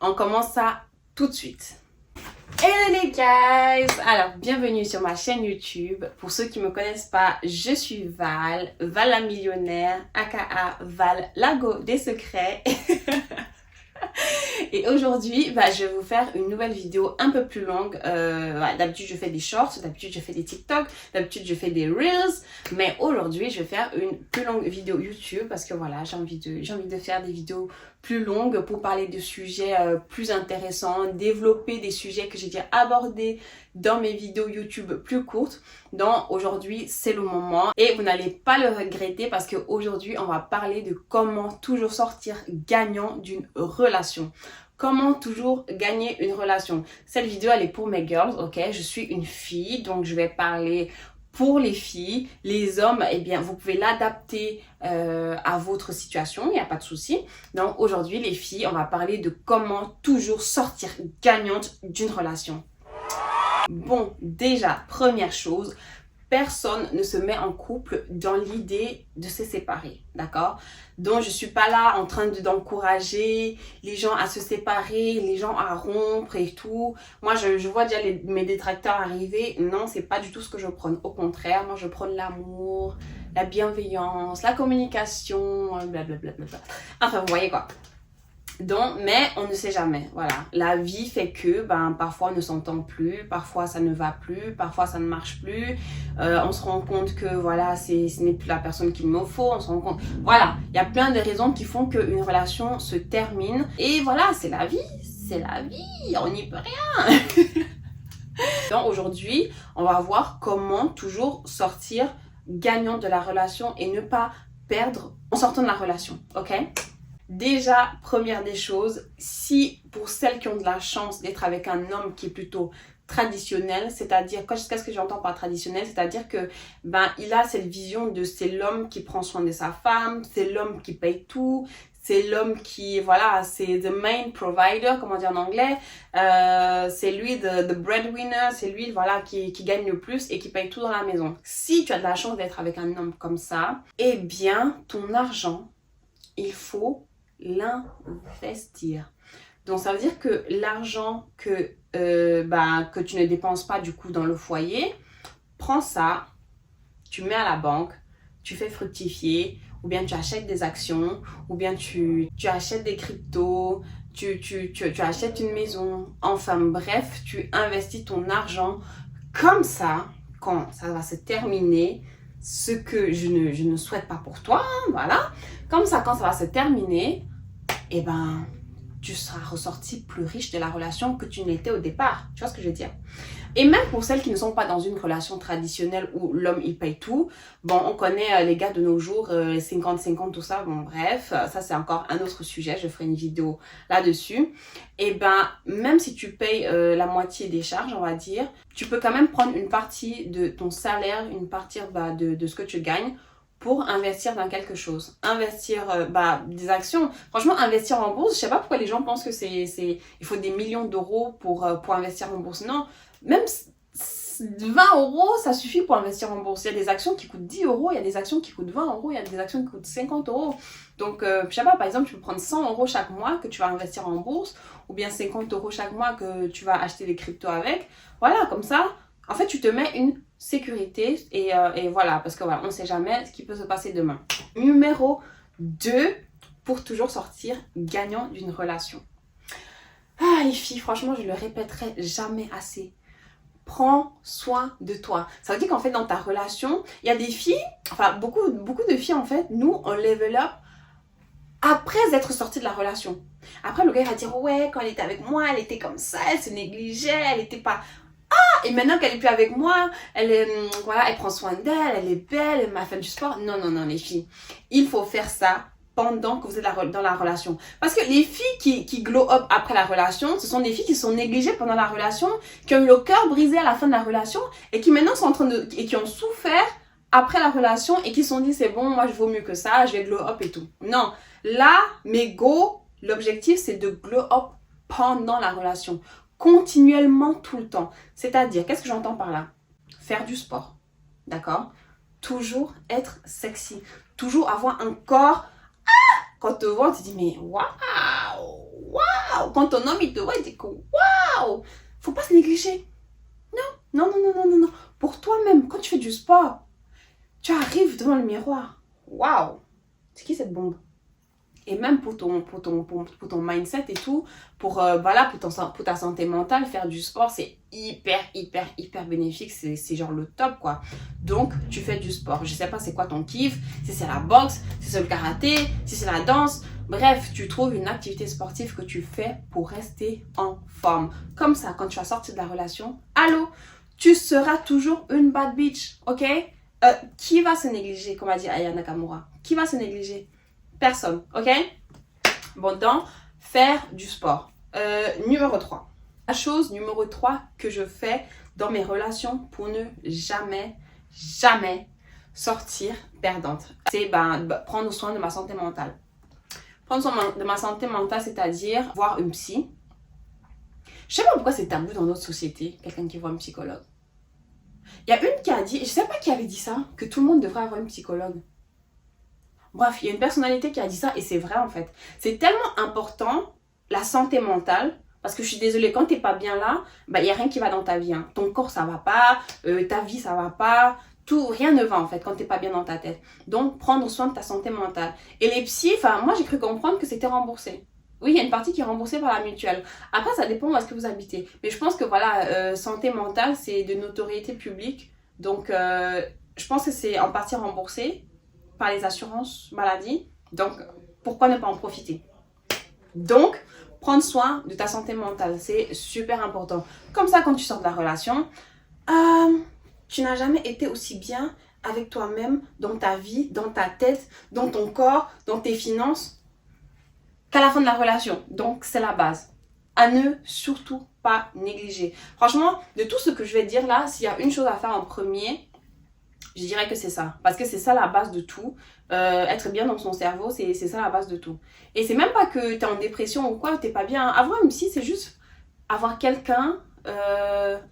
On commence ça tout de suite. Hello les guys! Alors, bienvenue sur ma chaîne YouTube. Pour ceux qui ne me connaissent pas, je suis Val, Val la millionnaire, aka Val la go des secrets. Et aujourd'hui, je vais vous faire une nouvelle vidéo un peu plus longue. D'habitude, je fais des shorts, d'habitude, je fais des TikTok, d'habitude, je fais des Reels. Mais aujourd'hui, je vais faire une plus longue vidéo YouTube parce que voilà, j'ai envie de faire des vidéos plus longues pour parler de sujets plus intéressants, développer des sujets que j'ai déjà abordés dans mes vidéos YouTube plus courtes. Donc aujourd'hui, c'est le moment et vous n'allez pas le regretter parce qu'aujourd'hui, on va parler de comment toujours sortir gagnant d'une relation. Comment toujours gagner une relation. Cette vidéo, elle est pour mes girls, ok? Je suis une fille, donc je vais parler pour les filles. Les hommes, eh bien, vous pouvez l'adapter à votre situation, il n'y a pas de souci. Donc aujourd'hui, les filles, on va parler de comment toujours sortir gagnante d'une relation. Bon, déjà, première chose, personne ne se met en couple dans l'idée de se séparer, d'accord? Donc, je suis pas là en train d'encourager les gens à se séparer, les gens à rompre et tout. Moi, je vois déjà mes détracteurs arriver. Non, c'est pas du tout ce que je prône. Au contraire, moi, je prône l'amour, la bienveillance, la communication, blablabla. Enfin, vous voyez quoi? Donc, mais on ne sait jamais, voilà. La vie fait que, parfois on ne s'entend plus, parfois ça ne va plus, parfois ça ne marche plus. On se rend compte que, voilà, ce n'est plus la personne qu'il me faut, on se rend compte... Voilà, il y a plein de raisons qui font qu'une relation se termine. Et voilà, c'est la vie, on n'y peut rien. Donc aujourd'hui, on va voir comment toujours sortir gagnant de la relation et ne pas perdre en sortant de la relation, ok? Déjà, première des choses, si pour celles qui ont de la chance d'être avec un homme qui est plutôt traditionnel, c'est-à-dire, qu'est-ce que j'entends par traditionnel? C'est-à-dire que, il a cette vision de c'est l'homme qui prend soin de sa femme, c'est l'homme qui paye tout, c'est l'homme qui, voilà, c'est the main provider, comment dire en anglais, c'est lui the breadwinner, c'est lui, voilà, qui gagne le plus et qui paye tout dans la maison. Si tu as de la chance d'être avec un homme comme ça, eh bien, ton argent, il faut l'investir. Donc ça veut dire que l'argent que tu ne dépenses pas du coup dans le foyer, prends ça, tu mets à la banque, tu fais fructifier, ou bien tu achètes des actions, ou bien tu achètes des cryptos, tu achètes une maison, enfin bref, tu investis ton argent comme ça. Quand ça va se terminer, ce que je ne souhaite pas pour toi, voilà, comme ça quand ça va se terminer, eh tu seras ressorti plus riche de la relation que tu n'étais au départ. Tu vois ce que je veux dire? Et même pour celles qui ne sont pas dans une relation traditionnelle où l'homme il paye tout, bon, on connaît les gars de nos jours, 50-50, tout ça, bon bref, ça c'est encore un autre sujet, je ferai une vidéo là-dessus. Et même si tu payes la moitié des charges, on va dire, tu peux quand même prendre une partie de ton salaire, une partie de ce que tu gagnes, pour investir dans quelque chose. Investir des actions. Franchement, investir en bourse, je sais pas pourquoi les gens pensent que il faut des millions d'euros pour investir en bourse. Non, même 20 euros, ça suffit pour investir en bourse. Il y a des actions qui coûtent 10 euros, il y a des actions qui coûtent 20 euros, il y a des actions qui coûtent 50 euros. Donc, je sais pas, par exemple, tu peux prendre 100 euros chaque mois que tu vas investir en bourse, ou bien 50 euros chaque mois que tu vas acheter des cryptos avec. Voilà, comme ça, en fait, tu te mets une sécurité et voilà, parce que voilà, on ne sait jamais ce qui peut se passer demain. Numéro 2, pour toujours sortir gagnant d'une relation. Ah les filles, franchement, je le répéterai jamais assez. Prends soin de toi. Ça veut dire qu'en fait, dans ta relation, il y a des filles, enfin beaucoup de filles en fait, nous, on level up après être sortie de la relation. Après, le gars va dire, ouais, quand elle était avec moi, elle était comme ça, elle se négligeait, elle était pas... Et maintenant qu'elle est plus avec moi, elle prend soin d'elle, elle est belle, elle m'a fait du sport. Non, les filles. Il faut faire ça pendant que vous êtes dans la relation. Parce que les filles qui glow up après la relation, ce sont des filles qui sont négligées pendant la relation, qui ont eu le cœur brisé à la fin de la relation et qui maintenant sont et qui ont souffert après la relation et qui se sont dit c'est bon, moi je vaux mieux que ça, je vais glow up et tout. Non. Là, l'objectif c'est de glow up pendant la relation. Continuellement tout le temps. C'est-à-dire, qu'est-ce que j'entends par là? Faire du sport, d'accord? Toujours être sexy. Toujours avoir un corps... Quand tu te vois, tu te dis, mais waouh! waouh! Quand ton homme, il te voit, il dit que waouh! Faut pas se négliger. Non, non, non, non, non, non. Pour toi-même, quand tu fais du sport, tu arrives devant le miroir. Waouh! C'est qui cette bombe? Et même pour ton mindset et tout, voilà, pour ta santé mentale, faire du sport, c'est hyper bénéfique. C'est genre le top, quoi. Donc, tu fais du sport. Je sais pas c'est quoi ton kiff, si c'est la boxe, si c'est le karaté, si c'est la danse. Bref, tu trouves une activité sportive que tu fais pour rester en forme. Comme ça, quand tu vas sortir de la relation, allô, tu seras toujours une bad bitch, ok? Qui va se négliger, comme a dit Aya Nakamura? Qui va se négliger? Personne, ok? Bon, donc, faire du sport. Numéro 3. La chose numéro 3 que je fais dans mes relations pour ne jamais sortir perdante, c'est prendre soin de ma santé mentale. Prendre soin de ma santé mentale, c'est-à-dire voir une psy. Je sais pas pourquoi c'est tabou dans notre société, quelqu'un qui voit un psychologue. Il y a une qui a dit, je sais pas qui avait dit ça, que tout le monde devrait avoir un psychologue. Bref, il y a une personnalité qui a dit ça et c'est vrai en fait. C'est tellement important, la santé mentale, parce que je suis désolée, quand t'es pas bien là, il y a rien qui va dans ta vie. Hein. Ton corps, ça va pas, ta vie, ça va pas, tout, rien ne va en fait quand t'es pas bien dans ta tête. Donc, prendre soin de ta santé mentale. Et les psys, moi j'ai cru comprendre que c'était remboursé. Oui, il y a une partie qui est remboursée par la mutuelle. Après, ça dépend où est-ce que vous habitez. Mais je pense que voilà, santé mentale, c'est de notoriété publique. Donc, je pense que c'est en partie remboursé par les assurances maladie. Donc, pourquoi ne pas en profiter? Donc, prendre soin de ta santé mentale, c'est super important. Comme ça, quand tu sors de la relation, tu n'as jamais été aussi bien avec toi-même, dans ta vie, dans ta tête, dans ton corps, dans tes finances, qu'à la fin de la relation. Donc, c'est la base. À ne surtout pas négliger. Franchement, de tout ce que je vais dire là, s'il y a une chose à faire en premier, je dirais que c'est ça. Parce que c'est ça la base de tout. Être bien dans son cerveau, c'est ça la base de tout. Et c'est même pas que tu es en dépression ou quoi, tu n'es pas bien. Avoir une psy, c'est juste avoir quelqu'un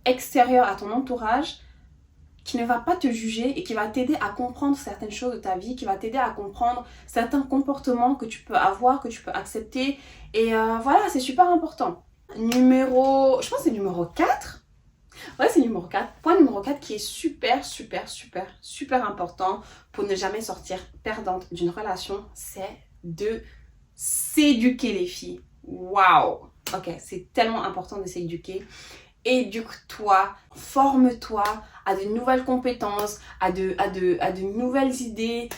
extérieur à ton entourage qui ne va pas te juger et qui va t'aider à comprendre certaines choses de ta vie, qui va t'aider à comprendre certains comportements que tu peux avoir, que tu peux accepter. Et voilà, c'est super important. Je pense que c'est numéro 4. Ouais, c'est numéro 4. Point numéro 4 qui est super important pour ne jamais sortir perdante d'une relation, c'est de s'éduquer les filles. Waouh! Ok, c'est tellement important de s'éduquer. Éduque-toi, forme-toi à de nouvelles compétences, à de nouvelles idées,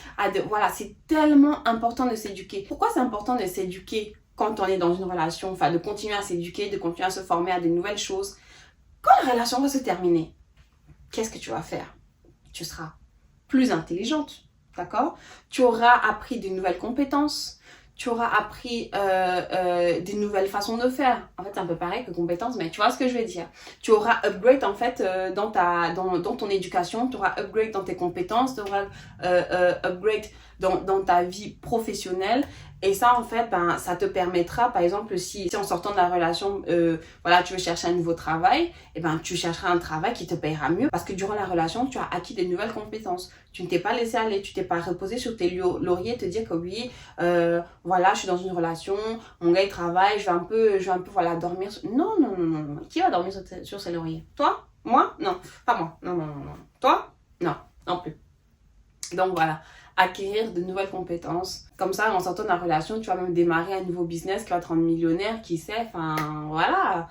voilà, c'est tellement important de s'éduquer. Pourquoi c'est important de s'éduquer quand on est dans une relation, enfin de continuer à s'éduquer, de continuer à se former à de nouvelles choses? Quand la relation va se terminer, qu'est-ce que tu vas faire? Tu seras plus intelligente, d'accord? Tu auras appris de nouvelles compétences, tu auras appris des nouvelles façons de faire. En fait, c'est un peu pareil que compétences, mais tu vois ce que je veux dire. Tu auras upgrade en fait dans ton éducation, tu auras upgrade dans tes compétences, tu auras upgrade dans ta vie professionnelle. Et ça, en fait, ça te permettra, par exemple, si en sortant de la relation, voilà, tu veux chercher un nouveau travail, et tu chercheras un travail qui te payera mieux parce que durant la relation, tu as acquis des nouvelles compétences. Tu ne t'es pas laissé aller, tu t'es pas reposé sur tes lauriers, te dire que oui, voilà, je suis dans une relation, mon gars il travaille, je vais un peu voilà, dormir. Non. Qui va dormir sur ses lauriers? Toi? Moi? Non, pas moi. Non. Toi? Non plus. Donc voilà, acquérir de nouvelles compétences. Comme ça, en sortant de la relation, tu vas même démarrer un nouveau business qui va te rendre millionnaire, qui sait, voilà.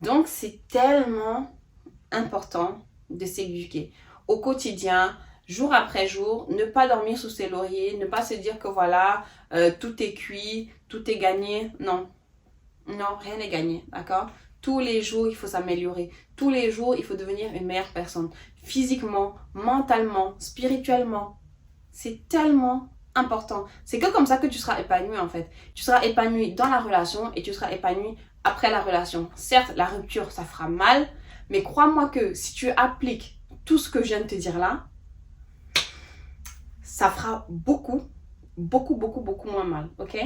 Donc c'est tellement important de s'éduquer au quotidien, jour après jour, ne pas dormir sous ses lauriers, ne pas se dire que voilà, tout est cuit, tout est gagné. Non, rien n'est gagné, d'accord? Tous les jours, il faut s'améliorer. Tous les jours, il faut devenir une meilleure personne. Physiquement, mentalement, spirituellement. C'est tellement important. C'est que comme ça que tu seras épanoui en fait. Tu seras épanoui dans la relation et tu seras épanoui après la relation. Certes, la rupture, ça fera mal, mais crois-moi que si tu appliques tout ce que je viens de te dire là, ça fera beaucoup moins mal, ok?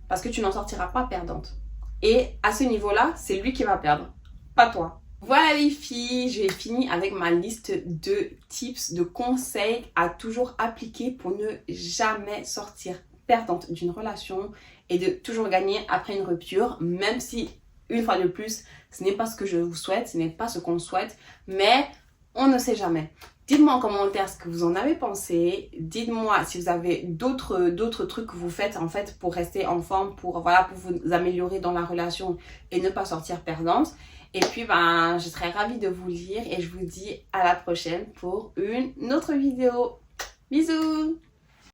Parce que tu n'en sortiras pas perdante. Et à ce niveau-là, c'est lui qui va perdre, pas toi. Voilà les filles, j'ai fini avec ma liste de tips, de conseils à toujours appliquer pour ne jamais sortir perdante d'une relation et de toujours gagner après une rupture, même si, une fois de plus, ce n'est pas ce que je vous souhaite, ce n'est pas ce qu'on souhaite, mais on ne sait jamais. Dites-moi en commentaire ce que vous en avez pensé. Dites-moi si vous avez d'autres trucs que vous faites en fait pour rester en forme, pour vous améliorer dans la relation et ne pas sortir perdante. Et puis, ben, je serais ravie de vous lire et je vous dis à la prochaine pour une autre vidéo. Bisous!